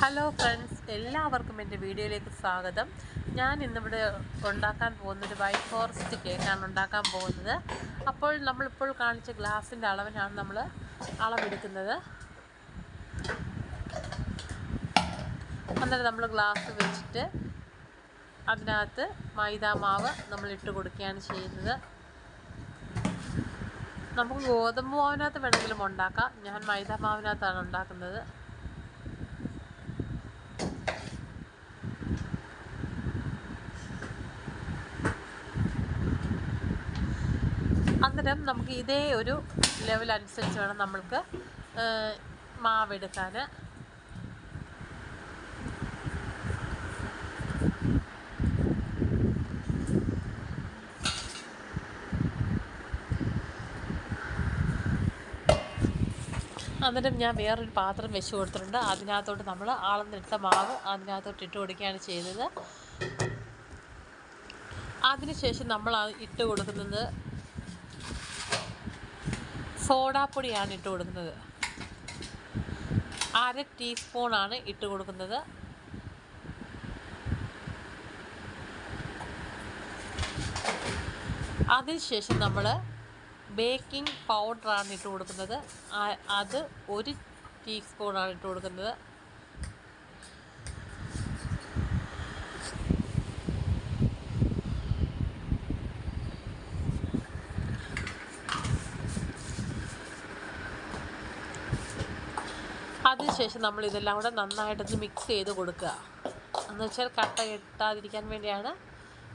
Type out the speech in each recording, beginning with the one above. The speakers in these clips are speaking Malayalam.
ഹലോ ഫ്രണ്ട്സ്, എല്ലാവർക്കും എൻ്റെ വീഡിയോയിലേക്ക് സ്വാഗതം. ഞാൻ ഇന്നിവിടെ ഉണ്ടാക്കാൻ പോകുന്നൊരു വൈറ്റ് ഫോറസ്റ്റ് കേക്കാണ് ഉണ്ടാക്കാൻ പോകുന്നത്. അപ്പോൾ നമ്മളിപ്പോൾ കാണിച്ച ഗ്ലാസിൻ്റെ അളവിനാണ് നമ്മൾ അളവെടുക്കുന്നത്. അന്നേരം നമ്മൾ ഗ്ലാസ് വെച്ചിട്ട് അതിനകത്ത് മൈദാമാവ് നമ്മൾ ഇട്ട് കൊടുക്കുകയാണ് ചെയ്യുന്നത്. നമുക്ക് ഗോതമ്പ് മാവിനകത്ത് വേണമെങ്കിലും ഉണ്ടാക്കാം. ഞാൻ മൈദാമാവിനകത്താണ് ഉണ്ടാക്കുന്നത്. അന്നേരം നമുക്ക് ഇതേ ഒരു ലെവൽ അനുസരിച്ച് വേണം നമ്മൾക്ക് മാവെടുക്കാൻ. അന്നേരം ഞാൻ വേറൊരു പാത്രം വെച്ച് കൊടുത്തിട്ടുണ്ട്. അതിനകത്തോട്ട് നമ്മൾ അളന്നെടുത്ത മാവ് അതിനകത്തോട്ട് ഇട്ട് കൊടുക്കുകയാണ് ചെയ്യുന്നത്. അതിനുശേഷം നമ്മൾ ഇട്ട് കൊടുക്കുന്നത് സോഡാപ്പൊടിയാണ് ഇട്ട് കൊടുക്കുന്നത്. 1/2 ടീസ്പൂണാണ് ഇട്ട് കൊടുക്കുന്നത്. അതിനുശേഷം നമ്മൾ ബേക്കിംഗ് പൗഡറാണ് ഇട്ട് കൊടുക്കുന്നത്. അത് 1 ടീസ്പൂണാണ് ഇട്ട് കൊടുക്കുന്നത്. അതിനുശേഷം നമ്മൾ ഇതെല്ലാം കൂടെ നന്നായിട്ടൊന്ന് മിക്സ് ചെയ്ത് കൊടുക്കുക. എന്ന് വെച്ചാൽ കട്ട കെട്ടാതിരിക്കാൻ വേണ്ടിയാണ്.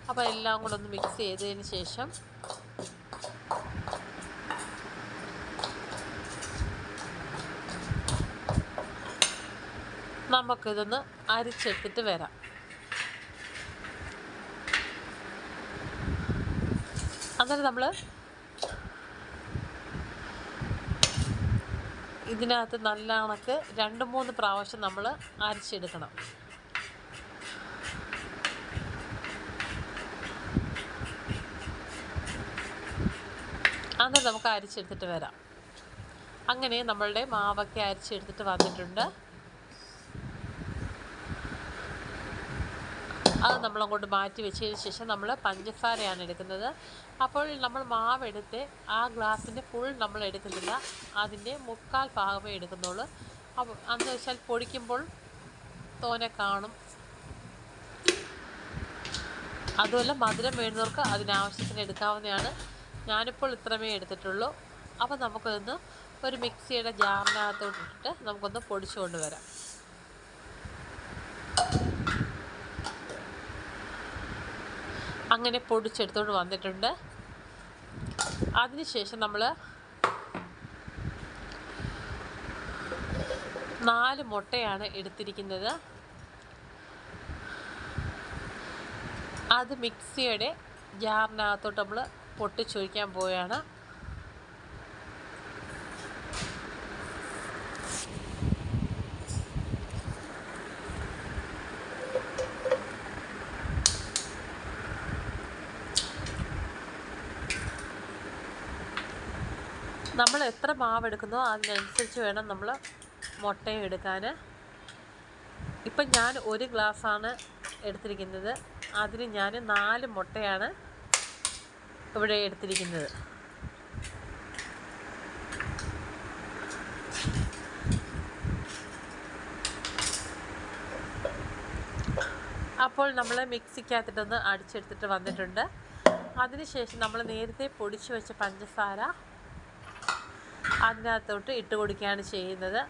അപ്പോൾ എല്ലാം കൂടെ ഒന്ന് മിക്സ് ചെയ്തതിന് ശേഷം നമുക്കിതൊന്ന് അരിച്ചെടുത്തിട്ട് വരാം. അന്നേരം നമ്മൾ ഇതിനകത്ത് നല്ല കണക്ക് 2-3 പ്രാവശ്യം നമ്മൾ അരിച്ചെടുക്കണം. അങ്ങനെ നമുക്ക് അരിച്ചെടുത്തിട്ട് വരാം. അങ്ങനെ നമ്മളുടെ മാവൊക്കെ അരിച്ചെടുത്തിട്ട് വന്നിട്ടുണ്ട്. അത് നമ്മളങ്ങോട്ട് മാറ്റി വെച്ചതിന് ശേഷം നമ്മൾ പഞ്ചസാരയാണ് എടുക്കുന്നത്. അപ്പോൾ നമ്മൾ മാവെടുത്ത് ആ ഗ്ലാസിൻ്റെ ഫുൾ നമ്മൾ എടുക്കുന്നില്ല, അതിൻ്റെ 1/4 ഭാഗമേ എടുക്കുന്നുള്ളൂ. അപ്പോൾ അന്ന് വെച്ചാൽ പൊടിക്കുമ്പോൾ തോനെ കാണും. അതുമല്ല, മധുരം വേണ്ടുന്നവർക്ക് അതിനാവശ്യത്തിന് എടുക്കാവുന്നതാണ്. ഞാനിപ്പോൾ ഇത്രമേ എടുത്തിട്ടുള്ളൂ. അപ്പോൾ നമുക്കൊന്ന് ഒരു മിക്സിയുടെ ജാറിനകത്തോട്ടിട്ട് നമുക്കൊന്ന് പൊടിച്ചു കൊണ്ടുവരാം. അങ്ങനെ പൊടിച്ചെടുത്തോണ്ട് വന്നിട്ടുണ്ട്. അതിനുശേഷം നമ്മൾ 4 മുട്ടയാണ് എടുത്തിരിക്കുന്നത്. അത് മിക്സിയുടെ ജാറിനകത്തോട്ട് നമ്മൾ പൊട്ടിച്ചൊഴിക്കാൻ പോവുകയാണ്. നമ്മൾ എത്ര മാവെടുക്കുന്നോ അതിനനുസരിച്ച് വേണം നമ്മൾ മുട്ടയും എടുക്കാൻ. ഇപ്പം ഞാൻ 1 ഗ്ലാസ്സാണ് എടുത്തിരിക്കുന്നത്. അതിന് ഞാൻ 4 മുട്ടയാണ് ഇവിടെ എടുത്തിരിക്കുന്നത്. അപ്പോൾ നമ്മൾ മിക്സിക്കകത്തിട്ടൊന്ന് അടിച്ചെടുത്തിട്ട് വന്നിട്ടുണ്ട്. അതിനുശേഷം നമ്മൾ നേരത്തെ പൊടിച്ചു വെച്ച പഞ്ചസാര അതിനകത്തോട്ട് ഇട്ട് കൊടുക്കുകയാണ് ചെയ്യുന്നത്.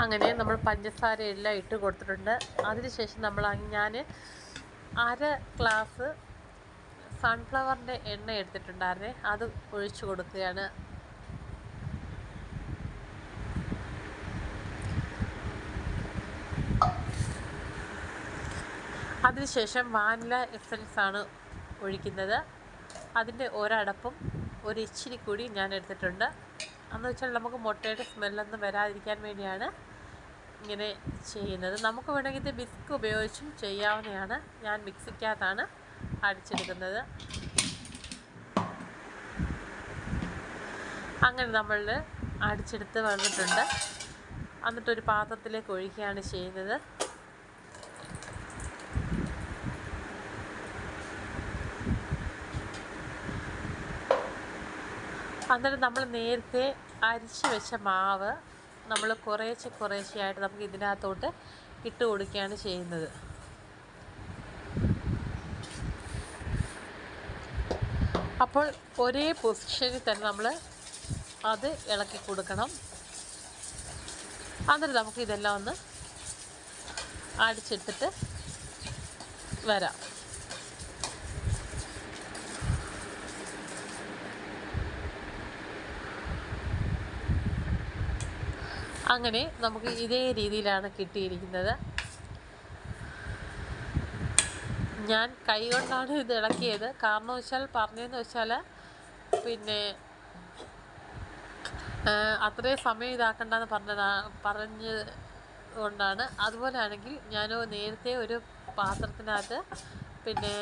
അങ്ങനെ നമ്മൾ പഞ്ചസാര എല്ലാം ഇട്ട് കൊടുത്തിട്ടുണ്ട്. അതിനുശേഷം ഞാൻ 1/2 ഗ്ലാസ് സൺഫ്ലവറിൻ്റെ എണ്ണ എടുത്തിട്ടുണ്ടായിരുന്നേ, അത് ഒഴിച്ചു കൊടുക്കുകയാണ്. അതിനുശേഷം വാനില എസൻസ് ആണ് ഒഴിക്കുന്നത്. അതിൻ്റെ ഒരടപ്പും ഒരു ഇച്ചിരി കൂടി ഞാൻ എടുത്തിട്ടുണ്ട്. എന്ന് വെച്ചാൽ നമുക്ക് മുട്ടയുടെ സ്മെല്ലൊന്നും വരാതിരിക്കാൻ വേണ്ടിയാണ് ഇങ്ങനെ ചെയ്യുന്നത്. നമുക്ക് വേണമെങ്കിൽ ഇത് വിസ്ക് ഉപയോഗിച്ചും ചെയ്യാവുന്നതാണ്. ഞാൻ മിക്സിക്കകത്താണ് അടിച്ചെടുക്കുന്നത്. അങ്ങനെ നമ്മൾ അടിച്ചെടുത്ത് വന്നിട്ടുണ്ട്. എന്നിട്ടൊരു പാത്രത്തിലേക്ക് ഒഴിക്കുകയാണ് ചെയ്യുന്നത്. എന്നിട്ട് നമ്മൾ നേരത്തെ അരിച്ച് വെച്ച മാവ് നമ്മൾ കുറേശ്ശെയായിട്ട് നമുക്ക് ഇതിനകത്തോട്ട് ഇട്ട് കൊടുക്കുകയാണ് ചെയ്യുന്നത്. അപ്പോൾ ഒരേ പൊസിഷനിൽ തന്നെ നമ്മൾ അത് ഇളക്കി കൊടുക്കണം. എന്നിട്ട് നമുക്ക് ഇതെല്ലാം ഒന്ന് അടിച്ചെടുത്തിട്ട് വരാം. അങ്ങനെ നമുക്ക് ഇതേ രീതിയിലാണ് കിട്ടിയിരിക്കുന്നത്. ഞാൻ കൈ കൊണ്ടാണ് ഇത് ഇളക്കിയത്. കാരണം വെച്ചാൽ പറഞ്ഞതെന്ന് വെച്ചാൽ പിന്നെ അത്രയും സമയം ഇതാക്കണ്ടെന്ന് പറഞ്ഞത് കൊണ്ടാണ്. അതുപോലെ ആണെങ്കിൽ ഞാൻ നേരത്തെ ഒരു പാത്രത്തിനകത്ത് പിന്നെ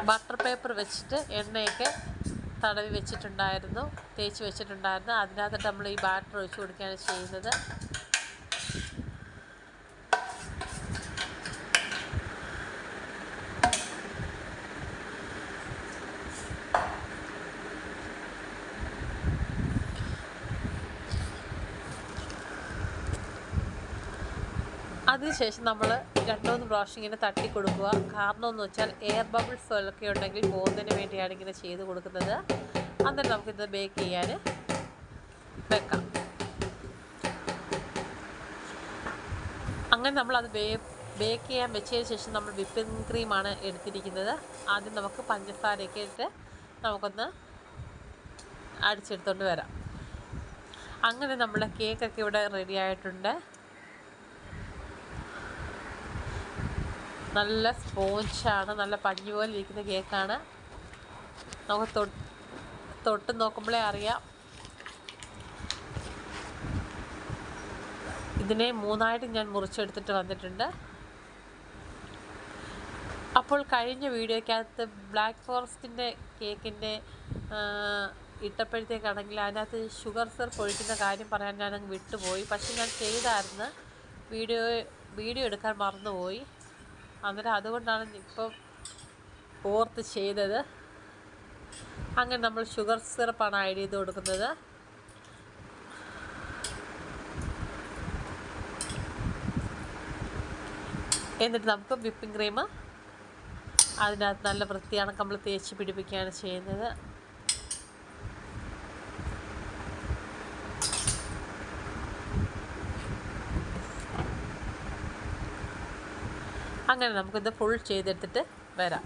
ബട്ടർ പേപ്പർ വെച്ചിട്ട് എണ്ണയൊക്കെ തടവി വെച്ചിട്ടുണ്ടായിരുന്നു, തേച്ച് വെച്ചിട്ടുണ്ടായിരുന്നു. അതിനകത്തിട്ട് നമ്മൾ ഈ ബാറ്റർ ഒഴിച്ച് കൊടുക്കുകയാണ് ചെയ്യുന്നത്. അതിനുശേഷം നമ്മൾ 2-3 പ്രാവശ്യം ഇങ്ങനെ തട്ടി കൊടുക്കുക. കാരണം എന്ന് വെച്ചാൽ എയർ ബബിൾസ് ഒക്കെ ഉണ്ടെങ്കിൽ പോകുന്നതിന് വേണ്ടിയാണ് ഇങ്ങനെ ചെയ്ത് കൊടുക്കുന്നത്. എന്നിട്ട് നമുക്കിത് ബേക്ക് ചെയ്യാൻ വെക്കാം. അങ്ങനെ നമ്മളത് ബേക്ക് ചെയ്യാൻ വെച്ചതിന് ശേഷം നമ്മൾ വിപ്പിംഗ് ക്രീമാണ് എടുത്തിരിക്കുന്നത്. ആദ്യം നമുക്ക് പഞ്ചസാരയൊക്കെ ഇട്ട് നമുക്കൊന്ന് അടിച്ചെടുത്തോണ്ട് വരാം. അങ്ങനെ നമ്മുടെ കേക്കൊക്കെ ഇവിടെ റെഡി ആയിട്ടുണ്ട്. നല്ല സ്പോഞ്ചാണ്, നല്ല പഞ്ഞി പോലെ ഇരിക്കുന്ന കേക്കാണ്. നമുക്ക് തൊട്ട് നോക്കുമ്പോഴേ അറിയാം. ഇതിനെ 3ആയിട്ട് ഞാൻ മുറിച്ചെടുത്തിട്ട് വന്നിട്ടുണ്ട്. അപ്പോൾ കഴിഞ്ഞ വീഡിയോയ്ക്കകത്ത് ബ്ലാക്ക് ഫോറസ്റ്റിൻ്റെ കേക്കിൻ്റെ ഇട്ടപ്പോഴത്തേക്കാണെങ്കിൽ അതിനകത്ത് ഷുഗർ സിറപ്പ് ഒഴിക്കുന്ന കാര്യം പറയാൻ ഞാനങ്ങ് വിട്ടുപോയി. പക്ഷെ ഞാൻ ചെയ്തായിരുന്നു, വീഡിയോ എടുക്കാൻ മറന്നുപോയി. അന്നേരം അതുകൊണ്ടാണ് ഇപ്പം ഓർത്ത് ചെയ്തത്. അങ്ങനെ നമ്മൾ ഷുഗർ സിറപ്പാണ് ആഡ് ചെയ്ത് കൊടുക്കുന്നത്. എന്നിട്ട് നമുക്ക് വിപ്പിംഗ് ക്രീം അതിനകത്ത് നല്ല വൃത്തിയാണ് നമ്മൾ തേച്ച് പിടിപ്പിക്കുകയാണ് ചെയ്യുന്നത്. അങ്ങനെ നമുക്കിത് ഫുൾ ചെയ്തെടുത്തിട്ട് വരാം.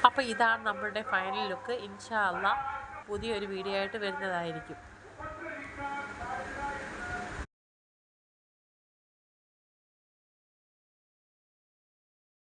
അപ്പോൾ ഇതാണ് നമ്മളുടെ ഫൈനൽ ലുക്ക്. ഇൻഷാ അല്ലാഹ് പുതിയൊരു വീഡിയോ ആയിട്ട് വരുന്നതായിരിക്കും.